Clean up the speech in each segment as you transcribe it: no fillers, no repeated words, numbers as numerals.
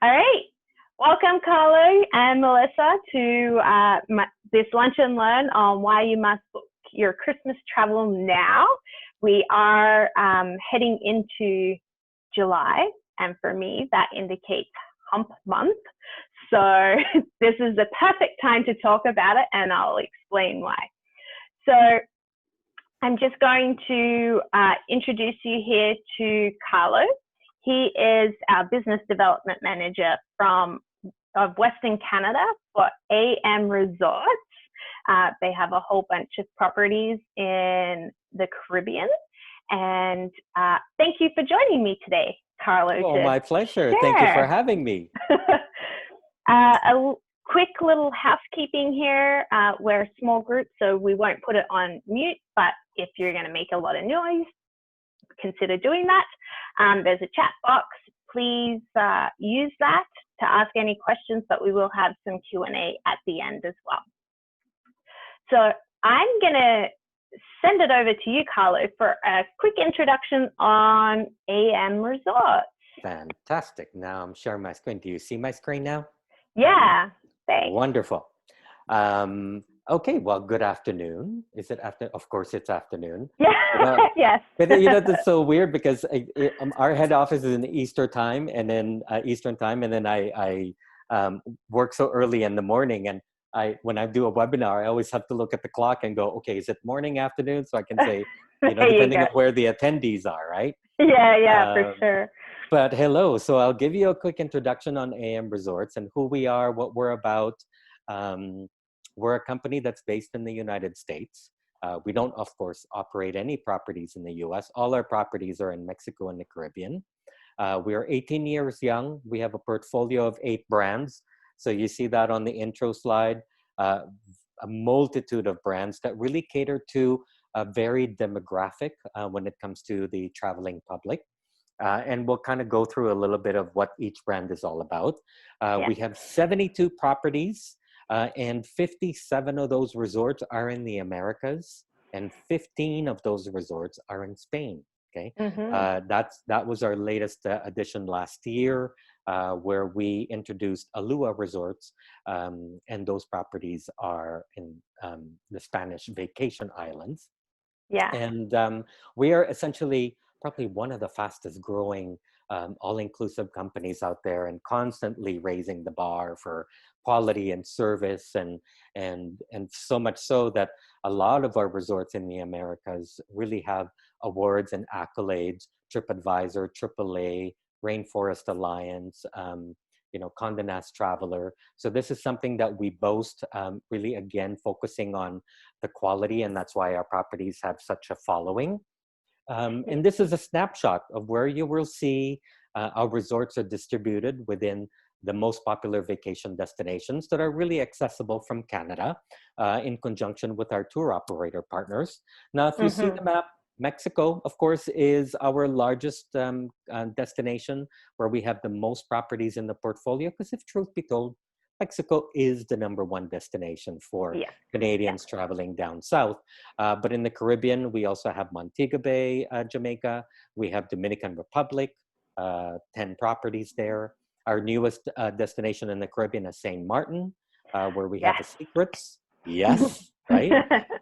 All right. Welcome, Carlo and Melissa, to this Lunch and Learn on why you must book your Christmas travel now. We are heading into July, and for me, that indicates hump month. So this is the perfect time to talk about it, and I'll explain why. So I'm just going to introduce you here to Carlo. He is our business development manager of Western Canada for AM Resorts. They have a whole bunch of properties in the Caribbean. And thank you for joining me today, Carlo. Oh, my pleasure. Share. Thank you for having me. A quick little housekeeping here. We're a small group, so we won't put it on mute, but if you're going to make a lot of noise, consider doing that. There's a chat box. Please use that to ask any questions, but we will have some Q&A at the end as well. So I'm going to send it over to you, Carlo, for a quick introduction on AM Resorts. Fantastic. Now I'm sharing my screen. Do you see my screen now? Yeah, thanks. Wonderful. Okay, well, good afternoon. Is it after? Of course, it's afternoon. Yeah, yes. But that's so weird because our head office is in Eastern time, and then I work so early in the morning, and when I do a webinar, I always have to look at the clock and go, okay, is it morning, afternoon? So I can say, depending on where the attendees are, right? Yeah, for sure. But hello, so I'll give you a quick introduction on AM Resorts and who we are, what we're about. We're a company that's based in the United States. We don't, of course, operate any properties in the US. All our properties are in Mexico and the Caribbean. We are 18 years young. We have a portfolio of 8 brands. So you see that on the intro slide, a multitude of brands that really cater to a varied demographic when it comes to the traveling public. And we'll kind of go through a little bit of what each brand is all about. We have 72 properties. And 57 of those resorts are in the Americas, and 15 of those resorts are in Spain. Okay, that was our latest addition last year, where we introduced Alua Resorts, and those properties are in the Spanish vacation islands. Yeah, and we are essentially probably one of the fastest growing all-inclusive companies out there, and constantly raising the bar for quality and service, and so much so that a lot of our resorts in the Americas really have awards and accolades: TripAdvisor, AAA, Rainforest Alliance, Condé Nast Traveler. So this is something that we boast, really, again, focusing on the quality, and that's why our properties have such a following. And this is a snapshot of where you will see our resorts are distributed within the most popular vacation destinations that are really accessible from Canada, in conjunction with our tour operator partners. Now, if you see the map, Mexico, of course, is our largest destination, where we have the most properties in the portfolio, because if truth be told, Mexico is the #1 destination for Canadians traveling down south. But in the Caribbean, we also have Montego Bay, Jamaica. We have Dominican Republic, 10 properties there. Our newest destination in the Caribbean is St. Martin, where we have the Secrets. Yes, right?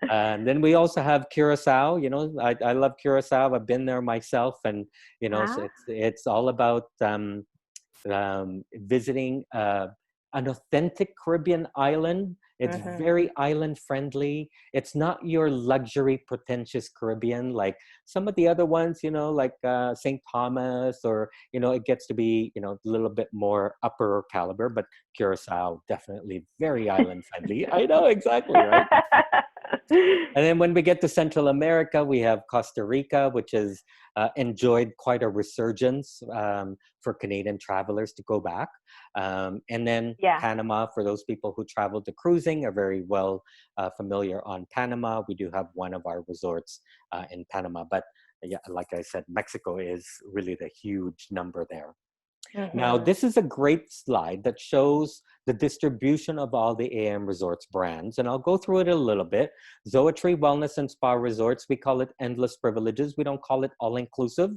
And then we also have Curacao. I love Curacao. I've been there myself, and so it's all about visiting an authentic Caribbean island. It's very island friendly. It's not your luxury, pretentious Caribbean like some of the other ones, like St. Thomas, or, it gets to be, a little bit more upper caliber, but Curacao, definitely very island friendly. I know, exactly, right? And then when we get to Central America, we have Costa Rica, which has enjoyed quite a resurgence for Canadian travelers to go back. And then Panama, for those people who travel to cruising, are very well familiar on Panama. We do have one of our resorts in Panama. But like I said, Mexico is really the huge number there. Now, this is a great slide that shows the distribution of all the AM Resorts brands, and I'll go through it a little bit. Zoetree Wellness and Spa Resorts, we call it Endless Privileges. We don't call it all-inclusive.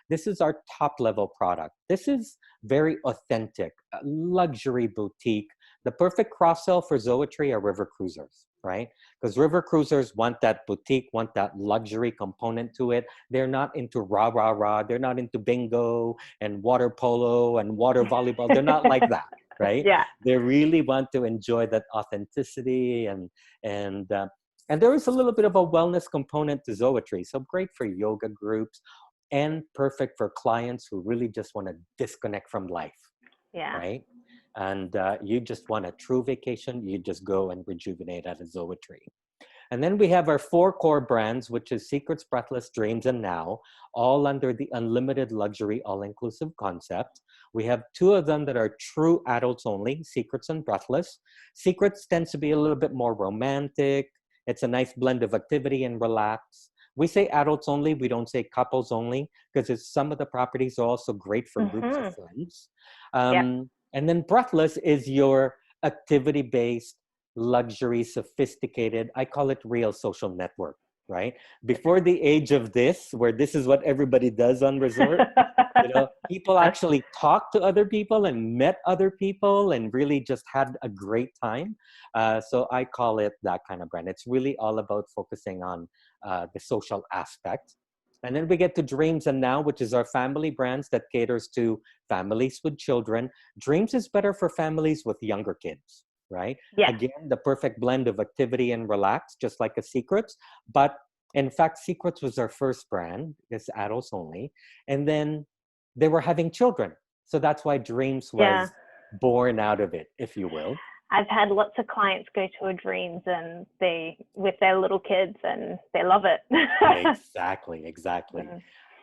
This is our top level product. This is very authentic, luxury boutique. The perfect cross sell for Zoetry are river cruisers, right? Because river cruisers want that boutique, want that luxury component to it. They're not into rah, rah, rah. They're not into bingo and water polo and water volleyball. They're not like that, right? Yeah. They really want to enjoy that authenticity and there is a little bit of a wellness component to Zoetry. So great for yoga groups and perfect for clients who really just want to disconnect from life, Yeah. right? And you just want a true vacation, you just go and rejuvenate at a Zoetry. And then we have our 4 core brands, which is Secrets, Breathless, Dreams, and Now, all under the unlimited luxury all-inclusive concept. We have 2 of them that are true adults only, Secrets and Breathless. Secrets tends to be a little bit more romantic. It's a nice blend of activity and relax. We say adults only, we don't say couples only, because some of the properties are also great for groups of friends. And then Breathless is your activity-based, luxury, sophisticated, I call it real social network, right? Before the age of this, where this is what everybody does on resort, people actually talked to other people and met other people and really just had a great time. So I call it that kind of brand. It's really all about focusing on the social aspect. And then we get to Dreams and Now, which is our family brands that caters to families with children. Dreams is better for families with younger kids, right? Yeah. Again, the perfect blend of activity and relax, just like a Secrets. But in fact, Secrets was our first brand. It's adults only. And then they were having children. So that's why Dreams was born out of it, if you will. I've had lots of clients go to a Dreams and with their little kids and they love it. Exactly.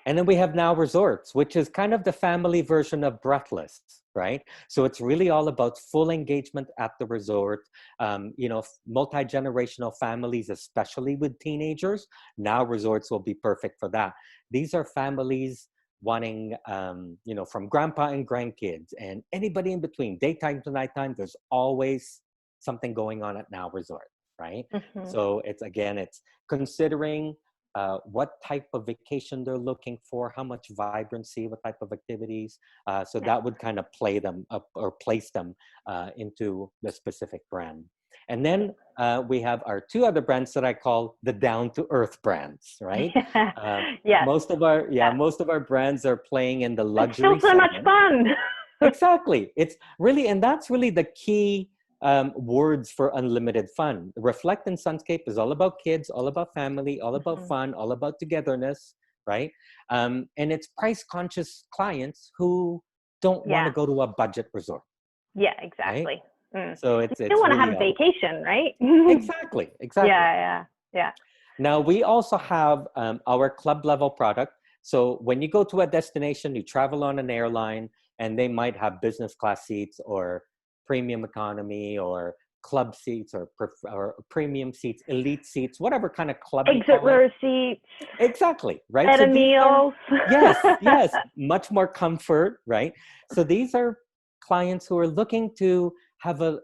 And then we have Now Resorts, which is kind of the family version of Breathless, right? So it's really all about full engagement at the resort. Multi-generational families, especially with teenagers. Now Resorts will be perfect for that. These are families wanting, from grandpa and grandkids and anybody in between, daytime to nighttime, there's always something going on at Now Resort, right? So it's considering what type of vacation they're looking for, how much vibrancy, what type of activities. So that would kind of play them up or place them into the specific brand. And then we have our 2 other brands that I call the down to earth brands, right? Most of our brands are playing in the luxury It's still so much fun. Exactly. It's really, and that's really the key words for unlimited fun. Reflect and Sunscape is all about kids, all about family, all about fun, all about togetherness, right? And it's price conscious clients who don't want to go to a budget resort. Yeah, exactly. Right? Mm. So it's you still want to really have a vacation, right? Exactly. Yeah. Now we also have our club level product. So when you go to a destination, you travel on an airline, and they might have business class seats or premium economy or club seats or premium seats, elite seats, whatever kind of club. Exit row seats. Exactly, right? Better meals. Yes, much more comfort, right? So these are clients who are looking to have a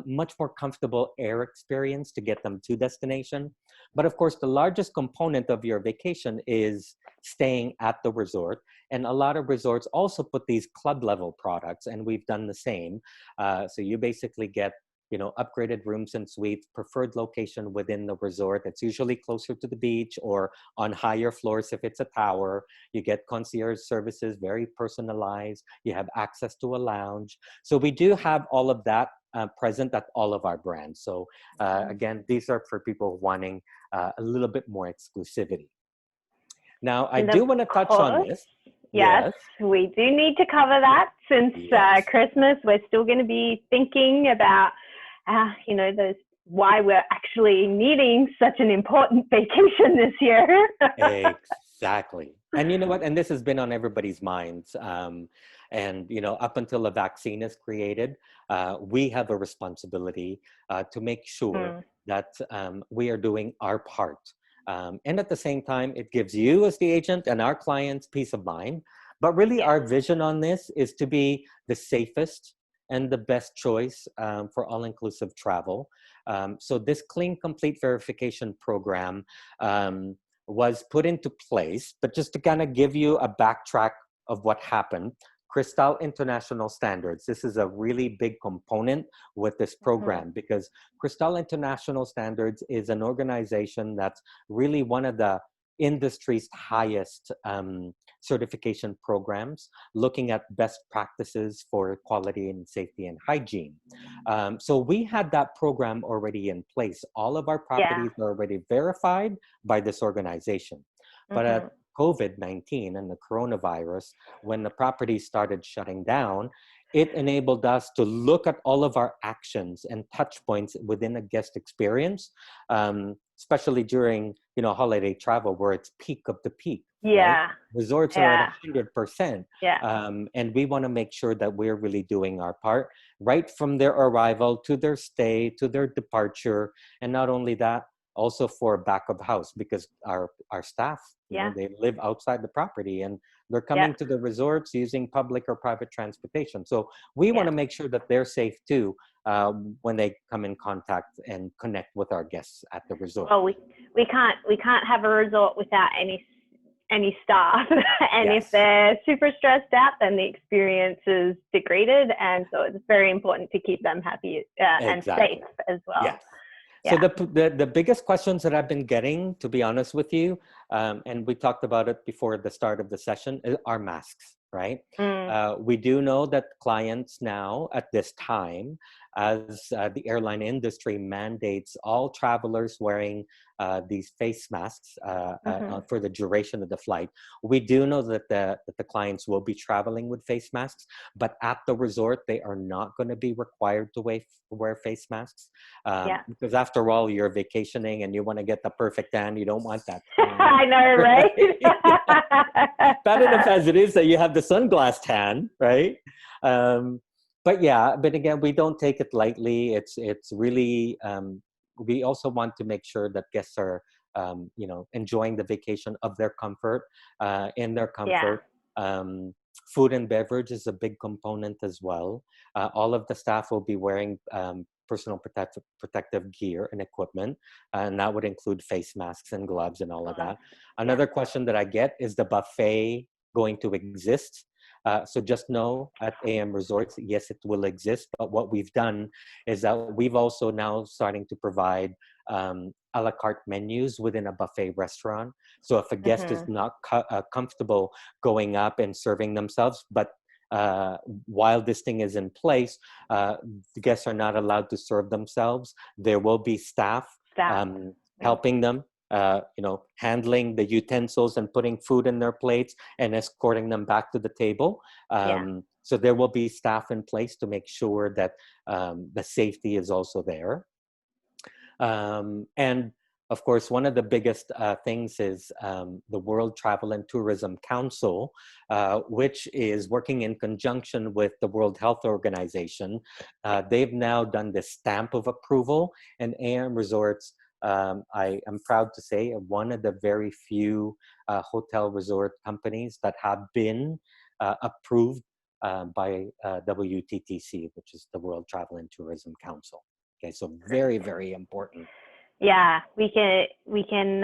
much more comfortable air experience to get them to destination. But of course, the largest component of your vacation is staying at the resort. And a lot of resorts also put these club level products, and we've done the same. So you basically get upgraded rooms and suites, preferred location within the resort. It's usually closer to the beach or on higher floors if it's a tower. You get concierge services, very personalized. You have access to a lounge. So we do have all of that present at all of our brands. So again, these are for people wanting a little bit more exclusivity. Now, I do want to touch on this. Yes, we do need to cover that since Christmas. We're still going to be thinking about why we're actually needing such an important vacation this year. Exactly. And you know what? And this has been on everybody's minds. And, up until a vaccine is created, we have a responsibility to make sure that we are doing our part. And at the same time, it gives you as the agent and our clients peace of mind. But really, our vision on this is to be the safest and the best choice for all-inclusive travel. So this Clean Complete Verification program was put into place. But just to kind of give you a backtrack of what happened, Cristal International Standards, this is a really big component with this program, because Cristal International Standards is an organization that's really one of the industry's highest certification programs, looking at best practices for quality and safety and hygiene. So we had that program already in place. All of our properties are already verified by this organization. But at COVID-19 and the coronavirus, when the properties started shutting down, it enabled us to look at all of our actions and touch points within a guest experience, especially during, holiday travel where it's peak of the peak. Right? Resorts are at 100%. And we want to make sure that we're really doing our part right from their arrival to their stay, to their departure. And not only that, also for back of house, because our staff, they live outside the property and they're coming to the resorts using public or private transportation. So we want to make sure that they're safe too when they come in contact and connect with our guests at the resort. Well, we can't have a resort without any staff, and if they're super stressed out, then the experience is degraded, and so it's very important to keep them happy and safe as well. Yes. So the biggest questions that I've been getting, to be honest with you, and we talked about it before the start of the session, are masks, right? We do know that clients now at this time, as the airline industry mandates all travelers wearing these face masks for the duration of the flight. We do know that the clients will be traveling with face masks, but at the resort, they are not going to be required to wear face masks. Because after all, you're vacationing and you want to get the perfect tan. You don't want that. I know, right? Bad enough as it is that you have the sunglass tan, right? But again, we don't take it lightly. It's really, we also want to make sure that guests are, enjoying the vacation of their comfort, in their comfort. Food and beverage is a big component as well. All of the staff will be wearing personal protective gear and equipment, and that would include face masks and gloves and all of that. Another question that I get is the buffet going to exist? So just know at AM Resorts, yes, it will exist. But what we've done is that we've also now starting to provide a la carte menus within a buffet restaurant. So if a guest is not comfortable going up and serving themselves, but while this thing is in place, the guests are not allowed to serve themselves. There will be staff. Helping them. Handling the utensils and putting food in their plates and escorting them back to the table. So there will be staff in place to make sure that the safety is also there. And of course, one of the biggest things is the World Travel and Tourism Council, which is working in conjunction with the World Health Organization. They've now done the stamp of approval, and AM Resorts, I am proud to say, one of the very few hotel resort companies that have been approved by WTTC, which is the World Travel and Tourism Council. Okay, so very, very important. Yeah, we can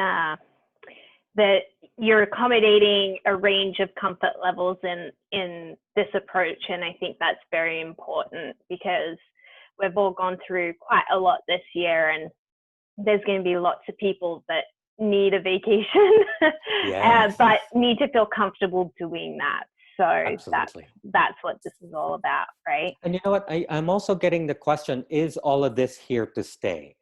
that you're accommodating a range of comfort levels in this approach, and I think that's very important because we've all gone through quite a lot this year, and there's going to be lots of people that need a vacation, but need to feel comfortable doing that. So that's what this is all about, right? And you know what? I'm also getting the question, is all of this here to stay?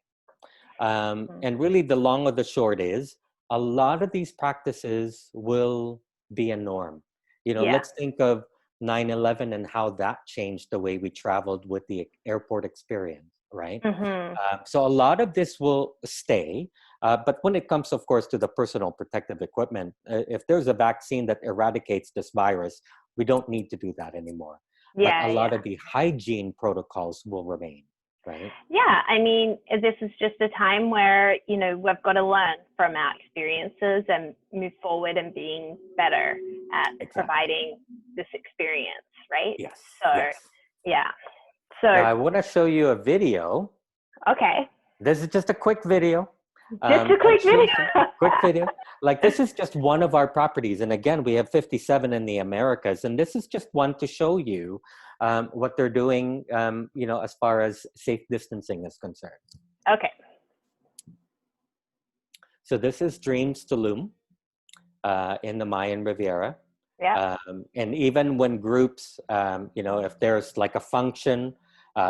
And really the long or the short is, a lot of these practices will be a norm. Let's think of 9/11 and how that changed the way we traveled with the airport experience. Right? So a lot of this will stay. But when it comes, of course, to the personal protective equipment, if there's a vaccine that eradicates this virus, we don't need to do that anymore. But a lot of the hygiene protocols will remain, right? Yeah, I mean, this is just a time where, we've got to learn from our experiences and move forward and being better at providing this experience, right? Yes. So, So now I want to show you a video. Okay. This is just a quick video. Just a quick video. Quick video Like this is just one of our properties. And again, we have 57 in the Americas. And this is just one to show you what they're doing, you know, as far as safe distancing is concerned. Okay. So this is Dreams Tulum in the Mayan Riviera. Yeah. And even when groups, you know, if there's like a function,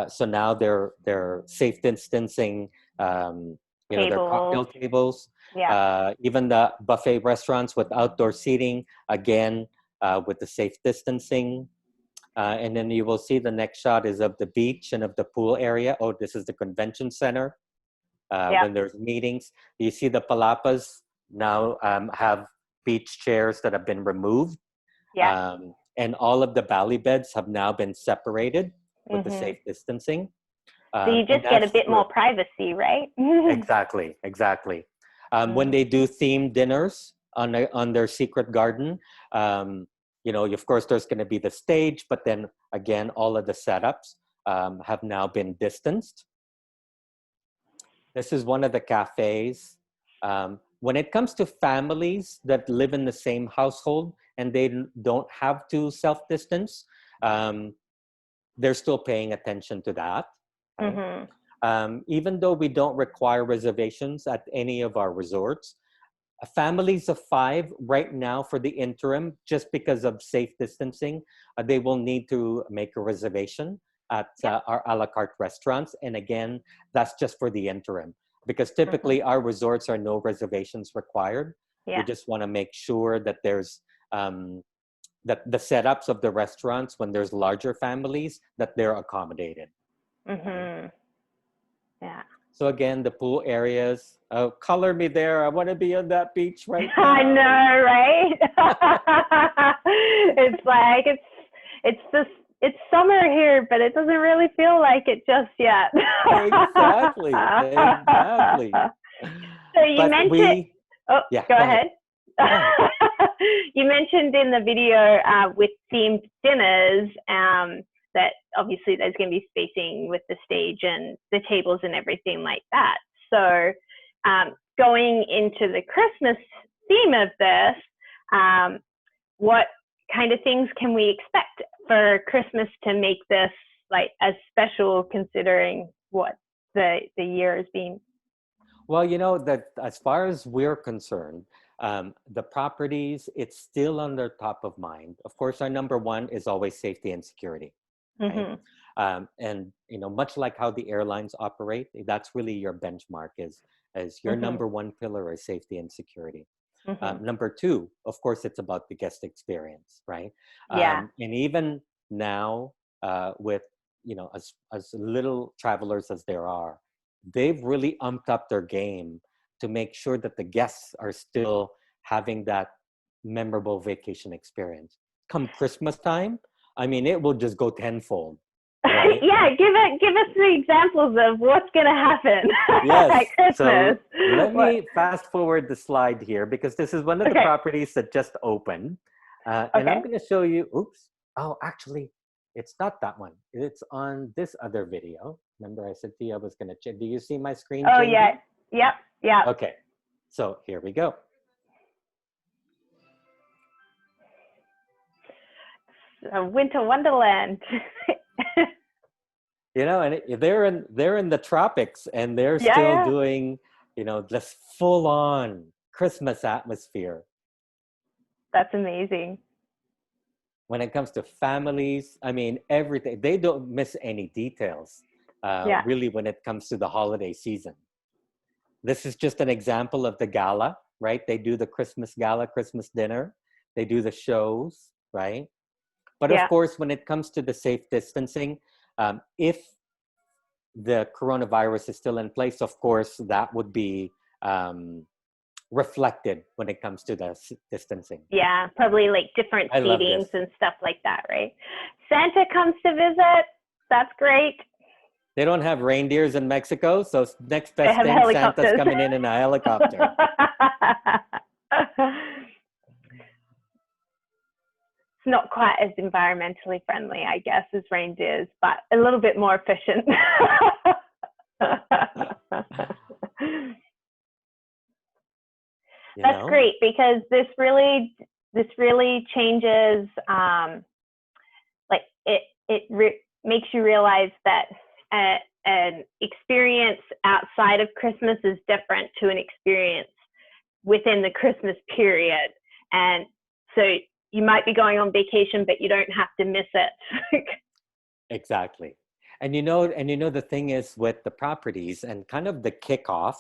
so now they're safe distancing, you know, their cocktail tables, Yeah. even the buffet restaurants with outdoor seating, again, with the safe distancing. And then you will see the next shot is of the beach and of the pool area. Oh, this is the convention center. When there's meetings, you see the palapas now have beach chairs that have been removed. Yeah. And all of the bally beds have now been separated with the safe distancing. So you just get a bit more privacy, right? Exactly. When they do themed dinners on their secret garden, you know, of course, there's going to be the stage, but then again, all of the setups have now been distanced. This is one of the cafes. When it comes to families that live in the same household and they don't have to self-distance, they're still paying attention to that. Right? Even though we don't require reservations at any of our resorts, families of 5 right now for the interim, just because of safe distancing, they will need to make a reservation at our a la carte restaurants. And again, that's just for the interim, because typically our resorts are no reservations required. We just want to make sure that there's that the setups of the restaurants, when there's larger families, that they're accommodated. Yeah. So again, the pool areas, color me there. I want to be on that beach right now. I know, right? It's like, it's summer here, but it doesn't really feel like it just yet. Exactly. So you mentioned, go ahead. You mentioned in the video with themed dinners that obviously there's going to be spacing with the stage and the tables and everything like that. So going into the Christmas theme of this, what kind of things can we expect for Christmas to make this like as special, considering what the year has been? Well, you know, that as far as we're concerned, the properties, it's still on their top of mind. Of course, our number one is always safety and security. Right? And, you know, much like how the airlines operate, that's really your benchmark is your number one pillar is safety and security. Number two, of course, it's about the guest experience, right? And even now with, you know, as little travelers as there are, they've really umped up their game to make sure that the guests are still having that memorable vacation experience. Come Christmas time, I mean, it will just go tenfold. Right? Give us the examples of what's going to happen at Christmas. So let me fast forward the slide here, because this is one of the properties that just opened. And I'm going to show you, oh, actually, it's not that one. It's on this other video. Remember I said to you I was going to check. Do you see my screen? Oh, JD? Yeah. Okay, so here we go. A winter wonderland. You know, and they're in the tropics, and they're still doing, you know, this full on Christmas atmosphere. That's amazing. When it comes to families, I mean, everything, they don't miss any details, really, when it comes to the holiday season. This is just an example of the gala, right? They do the Christmas gala, Christmas dinner. They do the shows, right? But of course, when it comes to the safe distancing, if the coronavirus is still in place, of course, that would be reflected when it comes to the distancing. Yeah, probably like different seatings and stuff like that, right? Santa comes to visit. That's great. They don't have reindeers in Mexico, so next best thing, Santa's coming in a helicopter. It's not quite as environmentally friendly, I guess, as reindeers, but a little bit more efficient. you That's know? great, because this really changes, like makes you realize that an experience outside of Christmas is different to an experience within the Christmas period. And so you might be going on vacation, but you don't have to miss it. Exactly. And the thing is with the properties and kind of the kickoff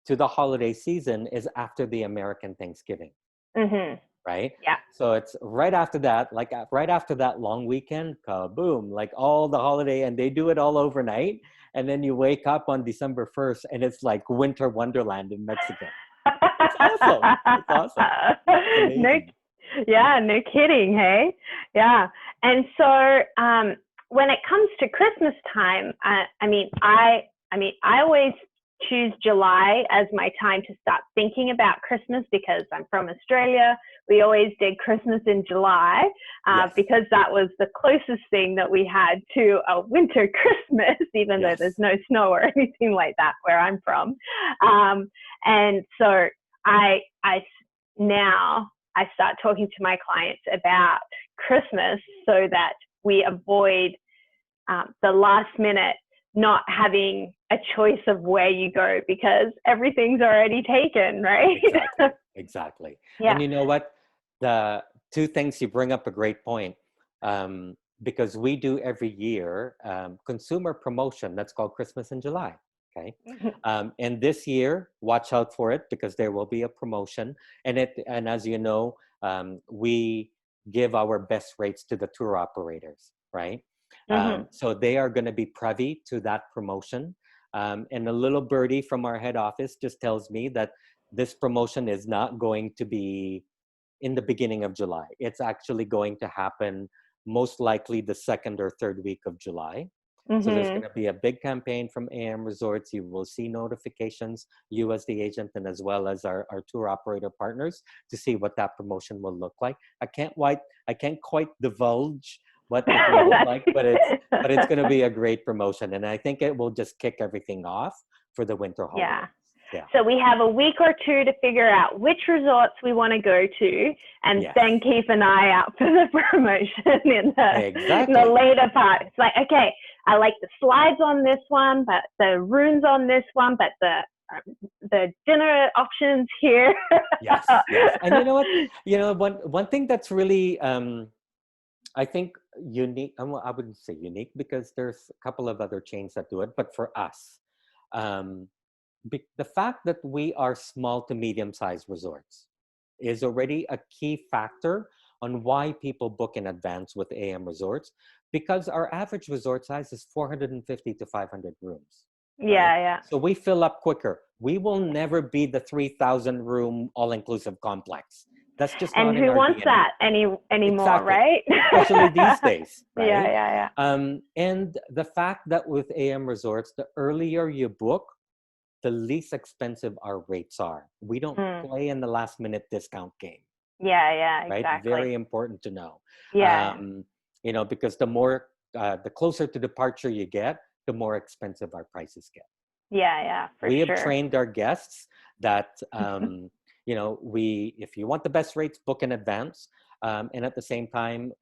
to the holiday season is after the American Thanksgiving, Mm-hmm. right? Yeah. So it's right after that, like right after that long weekend, kaboom, like all the holiday, and they do it all overnight. And then you wake up on December 1st and it's like winter wonderland in Mexico. It's awesome. It's awesome. It's No, amazing. yeah, no kidding, hey? Yeah. And so when it comes to Christmas time, I always choose July as my time to start thinking about Christmas, because I'm from Australia. We always did Christmas in July, Yes. because that was the closest thing that we had to a winter Christmas, even though there's Yes. no snow or anything like that where I'm from. And so I now I start talking to my clients about Christmas, so that we avoid the last minute not having a choice of where you go, because everything's already taken, right? Exactly. Exactly. Yeah. And you know what? The two things you bring up a great point. Because we do every year consumer promotion that's called Christmas in July. Okay. And this year, watch out for it because there will be a promotion. And as you know, we give our best rates to the tour operators, right? Mm-hmm. So they are going to be privy to that promotion. And a little birdie from our head office just tells me that this promotion is not going to be in the beginning of July. It's actually going to happen most likely the second or third week of July. So there's Mm-hmm. going to be a big campaign from AM Resorts. You will see notifications, you as the agent, and as well as our tour operator partners, to see what that promotion will look like. I can't quite divulge what it will look like, but it's going to be a great promotion, and I think it will just kick everything off for the winter Yeah. holidays. Yeah. So we have a week or two to figure out which resorts we want to go to, and Yes. then keep an eye out for the promotion in the Exactly. later part. It's like, okay, I like the slides on this one, but the rooms on this one, but the dinner options here. Yes. Yes. And you know what? One thing that's really I think unique. I wouldn't say unique because there's a couple of other chains that do it, but for us, um, the fact that we are small to medium-sized resorts is already a key factor on why people book in advance with AM Resorts, because our average resort size is 450 to 500 rooms, right? Yeah, yeah. So we fill up quicker. We will never be the 3,000 room all-inclusive complex. That's just And not in who our wants DNA. that anymore, Exactly. right? Especially these days, Yeah, right? yeah, yeah. And the fact that with AM Resorts, the earlier you book, the least expensive our rates are. We don't Mm. play in the last minute discount game, Yeah, yeah, right? exactly. Very important to know. Yeah, Because the closer to departure you get, the more expensive our prices get. yeah, yeah, for We have sure. trained our guests that, if you want the best rates, book in advance. And at the same time,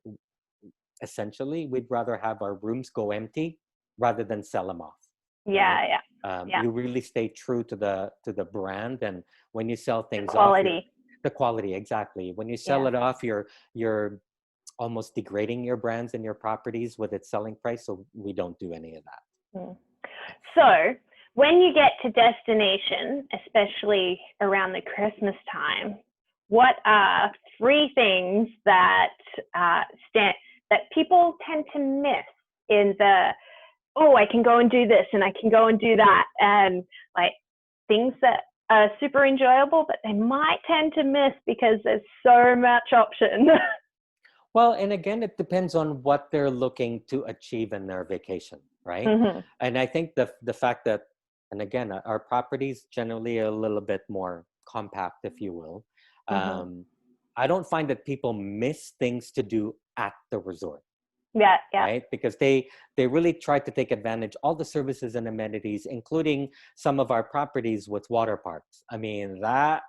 essentially, we'd rather have our rooms go empty rather than sell them off, right? Yeah, yeah, yeah. You really stay true to the brand, and when you sell The things off, quality. the quality exactly. When you sell Yeah. it off, you're almost degrading your brands and your properties with its selling price. So we don't do any of that. Mm. So when you get to destination, especially around the Christmas time, what are three things that that people tend to miss in the, oh, I can go and do this and I can go and do that, and like things that are super enjoyable, but they might tend to miss because there's so much option. Well, and again, it depends on what they're looking to achieve in their vacation, right? Mm-hmm. And I think the fact that, and again, our properties generally are a little bit more compact, if you will. Mm-hmm. I don't find that people miss things to do at the resort, Yeah, yeah. right? Because they really try to take advantage all the services and amenities, including some of our properties with water parks. I mean, that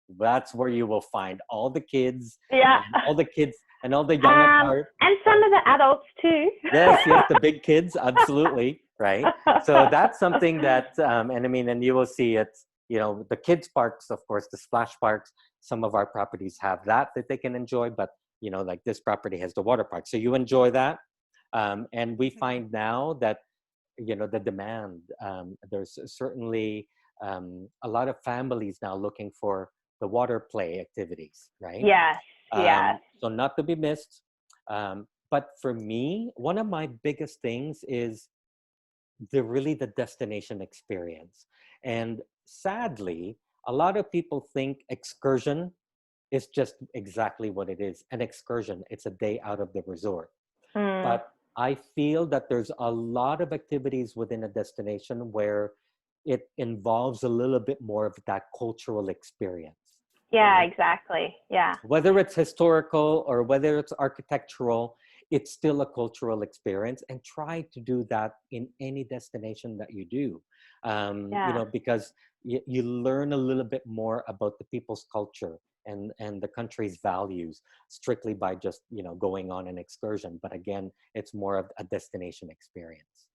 That's where you will find all the kids, Yeah. all the kids and all the young at heart. And some of the adults too. Yes, yes, the big kids, absolutely, right? So that's something that, and I mean, and you will see it, the kids parks, of course, the splash parks, some of our properties have that they can enjoy, but, like this property has the water park. So you enjoy that. And we find now that, the demand, there's certainly a lot of families now looking for the water play activities, right? Yes, yes. So not to be missed. But for me, one of my biggest things is the destination experience. And sadly, a lot of people think excursion is just exactly what it is. An excursion, it's a day out of the resort. Mm. But I feel that there's a lot of activities within a destination where it involves a little bit more of that cultural experience. Yeah, Right? exactly. Yeah. Whether it's historical or whether it's architectural, it's still a cultural experience, and try to do that in any destination that you do. Yeah. Because you learn a little bit more about the people's culture and the country's values strictly by just, going on an excursion. But again, it's more of a destination experience.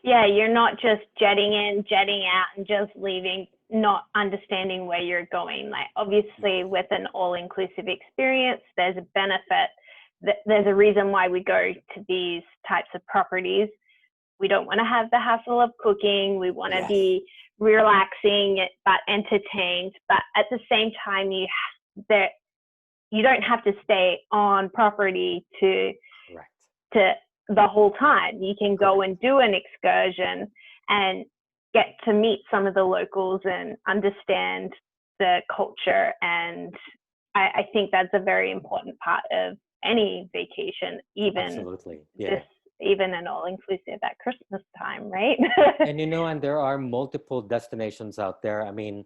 Yeah, you're not just jetting in, jetting out, and just leaving, not understanding where you're going. Like, obviously, with an all-inclusive experience, there's a benefit. There's a reason why we go to these types of properties. We don't want to have the hassle of cooking. We want to Yes. be relaxing but entertained. But at the same time, you don't have to stay on property to the whole time. You can go and do an excursion and get to meet some of the locals and understand the culture. And I think that's a very important part of any vacation, Absolutely. Yeah. even an all-inclusive at Christmas time, right? And there are multiple destinations out there. I mean,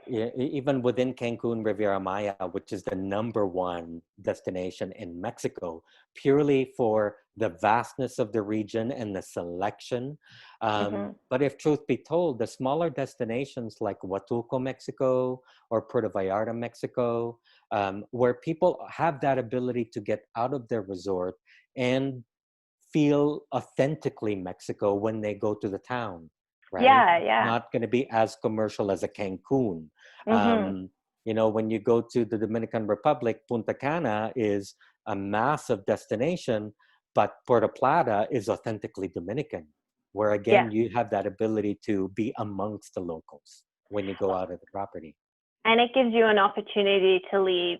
even within Cancun, Riviera Maya, which is the #1 destination in Mexico, purely for the vastness of the region and the selection. But if truth be told, the smaller destinations like Huatulco, Mexico, or Puerto Vallarta, Mexico, where people have that ability to get out of their resort and feel authentically Mexico when they go to the town, right? Yeah, yeah. Not going to be as commercial as a Cancun. When you go to the Dominican Republic, Punta Cana is a massive destination, but Puerto Plata is authentically Dominican, where again, you have that ability to be amongst the locals when you go out of the property. And it gives you an opportunity to leave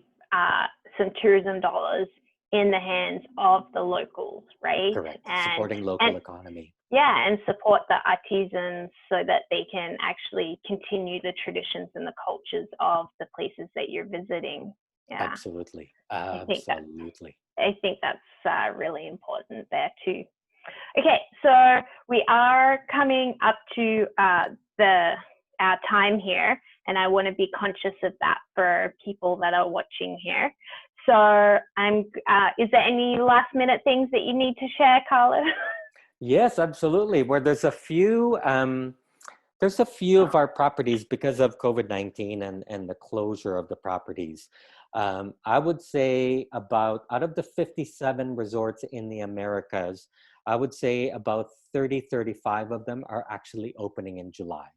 some tourism dollars in the hands of the locals, right? Correct. Supporting local economy. Yeah, and support the artisans so that they can actually continue the traditions and the cultures of the places that you're visiting. Yeah. Absolutely. Absolutely. I think that's really important there too. Okay, so we are coming up to our time here, and I want to be conscious of that for people that are watching here. So is there any last minute things that you need to share, Carlo? Yes, absolutely. Where there's a few of our properties because of COVID-19 and the closure of the properties. I would say out of the 57 resorts in the Americas, I would say about 35 of them are actually opening in July.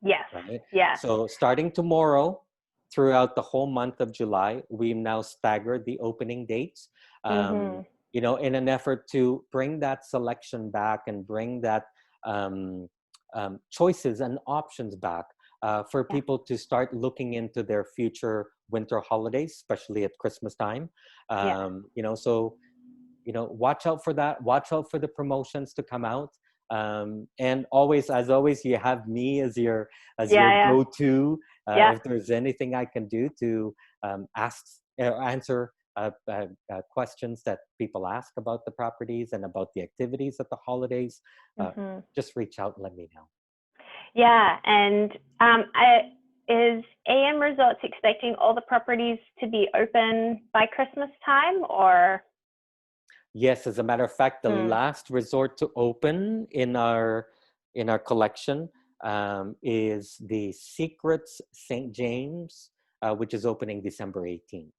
Yes. Right? Yeah. So starting tomorrow, throughout the whole month of July, we've now staggered the opening dates. In an effort to bring that selection back and bring that choices and options back for people to start looking into their future winter holidays, especially at Christmas time. Watch out for that. Watch out for the promotions to come out. And as always, you have me as your go-to. If there's anything I can do to answer questions that people ask about the properties and about the activities at the holidays, just reach out and let me know. Yeah, and is AM Resorts expecting all the properties to be open by Christmas time, or? Yes, as a matter of fact, the last resort to open in our collection is the Secrets St. James which is opening December 18th.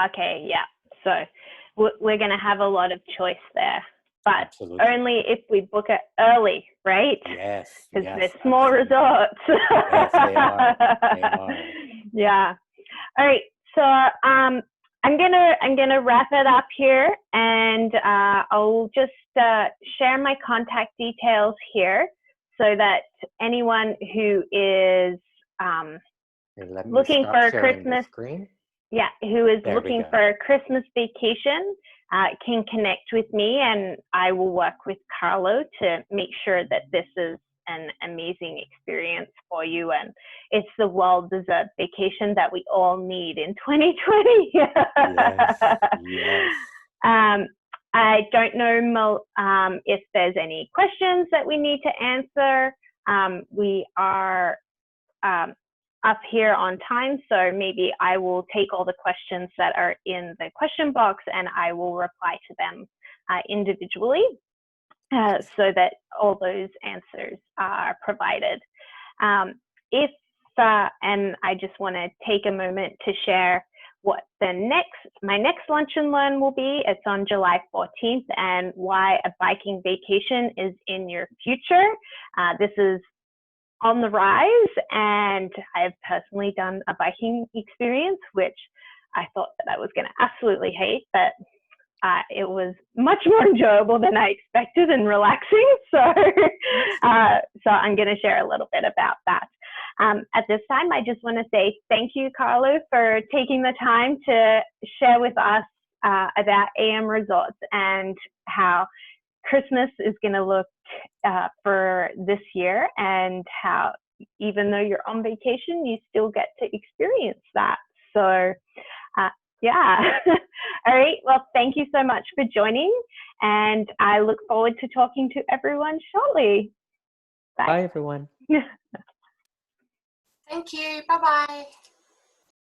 Okay, yeah. So we're going to have a lot of choice there, but Absolutely. only if we book it early, right? Yes. Because Yes, they're small resorts. Yes, they are. They are. Yeah. All right. So I'm gonna wrap it up here, and I'll just share my contact details here so that anyone who is Let me looking stop for a sharing the Christmas, screen. yeah, who is There we looking go. for a Christmas vacation can connect with me, and I will work with Carlo to make sure that this is an amazing experience for you, and it's the well-deserved vacation that we all need in 2020. Yes. Yes. I don't know if there's any questions that we need to answer. We are up here on time, so maybe I will take all the questions that are in the question box and I will reply to them individually so that all those answers are provided. And I just want to take a moment to share what my next Lunch and Learn will be. It's on July 14th, and why a biking vacation is in your future. This is on the rise, and I've personally done a biking experience, which I thought that I was going to absolutely hate, but it was much more enjoyable than I expected and relaxing. So, so I'm going to share a little bit about that. At this time, I just want to say thank you, Carlo, for taking the time to share with us about AM Resorts and how Christmas is going to look for this year, and how even though you're on vacation, you still get to experience that. So yeah. All right. Well, thank you so much for joining, and I look forward to talking to everyone shortly. Bye everyone. Thank you. Bye-bye.